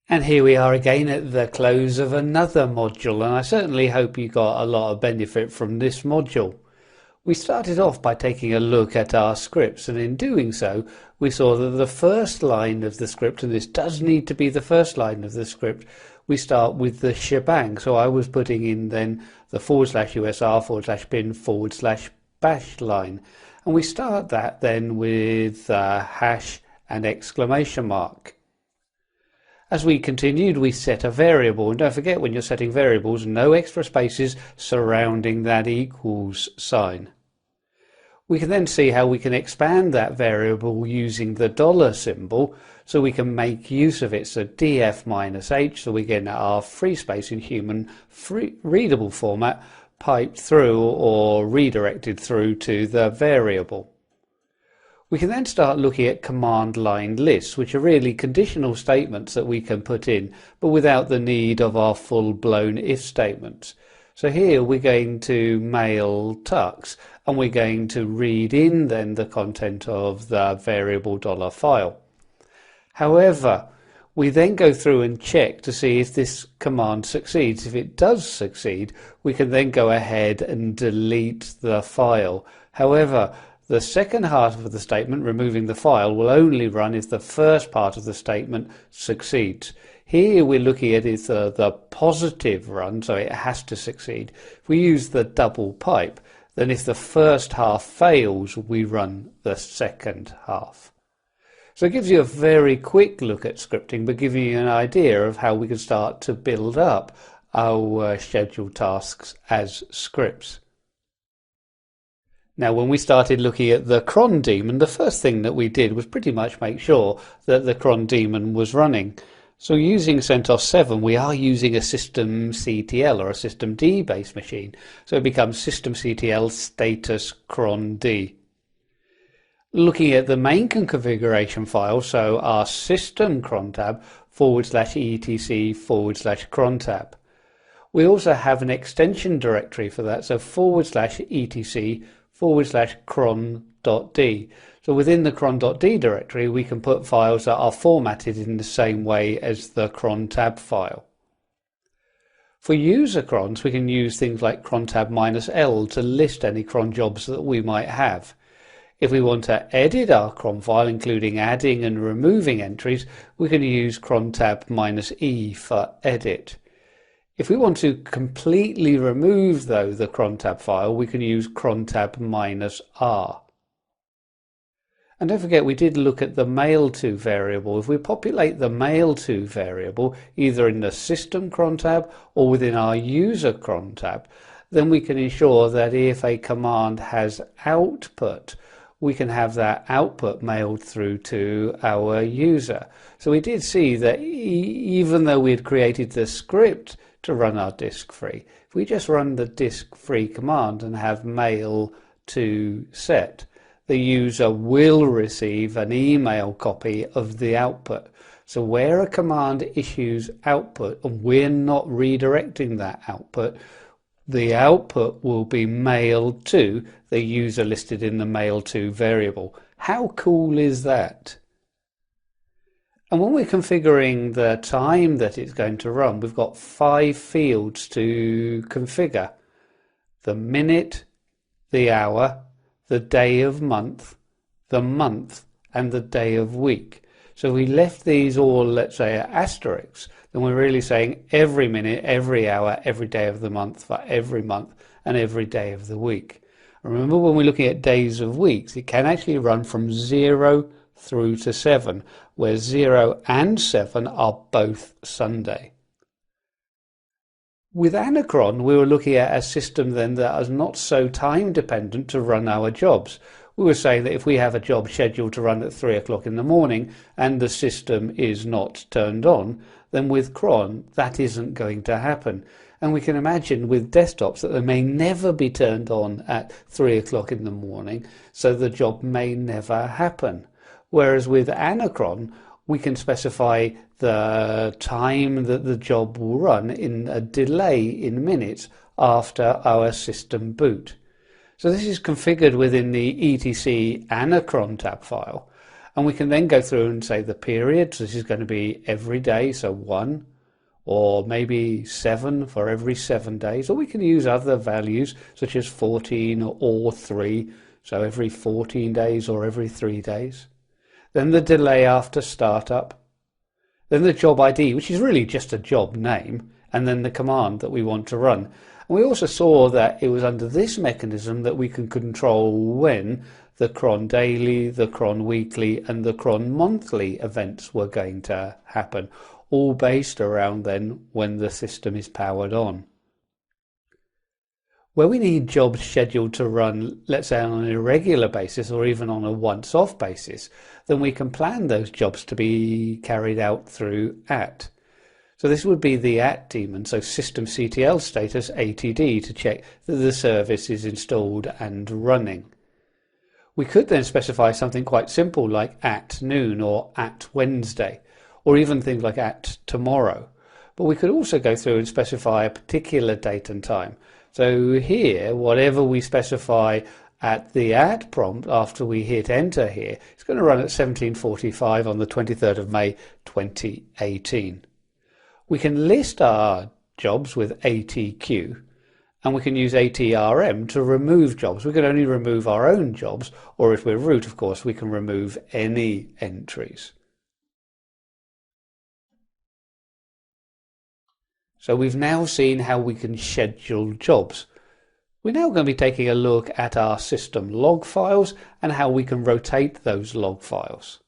And here we are again at the close of another module, and I certainly hope you got a lot of benefit from this module. We started off by taking a look at our scripts, and in doing so we saw that the first line of the script, and this does need to be the first line of the script, we start with the shebang. So I was putting in then the /usr/bin/bash line, and we start that then with hash and exclamation mark. As we continued, we set a variable, and don't forget, when you're setting variables, no extra spaces surrounding that equals sign. We can then see how we can expand that variable using the dollar symbol, so we can make use of it. So df-h, so we get our free space in human readable format piped through or redirected through to the variable. We can then start looking at command line lists, which are really conditional statements that we can put in, but without the need of our full-blown if statements. So here we're going to mail tux, and we're going to read in then the content of the variable dollar file. However, we then go through and check to see if this command succeeds. If it does succeed, we can then go ahead and delete the file. However, the second half of the statement, removing the file, will only run if the first part of the statement succeeds. Here we're looking at is the positive run, so it has to succeed. If we use the double pipe, then if the first half fails, we run the second half. So it gives you a very quick look at scripting, but giving you an idea of how we can start to build up our scheduled tasks as scripts. Now, when we started looking at the cron daemon, the first thing that we did was pretty much make sure that the cron daemon was running. So using CentOS 7, we are using a systemctl or a systemd based machine. So it becomes systemctl status cron d. Looking at the main configuration file, so our system crontab /etc/crontab. We also have an extension directory for that, so /etc/cron.d. So within the cron.d directory, we can put files that are formatted in the same way as the crontab file. For user crons, we can use things like crontab-l to list any cron jobs that we might have. If we want to edit our cron file, including adding and removing entries, we can use crontab-e for edit. If we want to completely remove, though, the crontab file, we can use crontab-r. And don't forget, we did look at the mail-to variable. If we populate the mail-to variable, either in the system crontab or within our user crontab, then we can ensure that if a command has output, we can have that output mailed through to our user. So we did see that even though we had created the script to run our disk free, if we just run the disk free command and have mail to set, the user will receive an email copy of the output. So where a command issues output and we're not redirecting that output, the output will be mailed to the user listed in the mail to variable. How cool is that? And when we're configuring the time that it's going to run, we've got 5 fields to configure: the minute, the hour, the day of month, the month, and the day of week. So we left these all, let's say, at asterisks, then we're really saying every minute, every hour, every day of the month for every month and every day of the week. Remember, when we're looking at days of weeks, it can actually run from 0 through to 7, where 0 and 7 are both Sunday. With Anacron, we were looking at a system then that is not so time dependent to run our jobs. We were saying that if we have a job scheduled to run at 3 o'clock in the morning and the system is not turned on, then with cron that isn't going to happen. And we can imagine with desktops that they may never be turned on at 3 o'clock in the morning, so the job may never happen. Whereas with Anacron, we can specify the time that the job will run in a delay in minutes after our system boot. So this is configured within the etc Anacron tab file. And we can then go through and say the period. So this is going to be every day, so 1, or maybe 7 for every 7 days. Or we can use other values such as 14 or 3, so every 14 days or every 3 days. Then the delay after startup. Then the job ID, which is really just a job name, and then the command that we want to run. And we also saw that it was under this mechanism that we can control when the cron daily, the cron weekly, and the cron monthly events were going to happen, all based around then when the system is powered on. Where we need jobs scheduled to run, let's say on an irregular basis or even on a once-off basis, then we can plan those jobs to be carried out through AT. So this would be the AT daemon, so systemctl status ATD, to check that the service is installed and running. We could then specify something quite simple like at noon or at Wednesday, or even things like at tomorrow. But we could also go through and specify a particular date and time. So here, whatever we specify at the at prompt after we hit enter here, it's going to run at 17:45 on the 23rd of May 2018. We can list our jobs with ATQ, and we can use ATRM to remove jobs. We can only remove our own jobs, or if we're root, of course, we can remove any entries. So we've now seen how we can schedule jobs. We're now going to be taking a look at our system log files and how we can rotate those log files.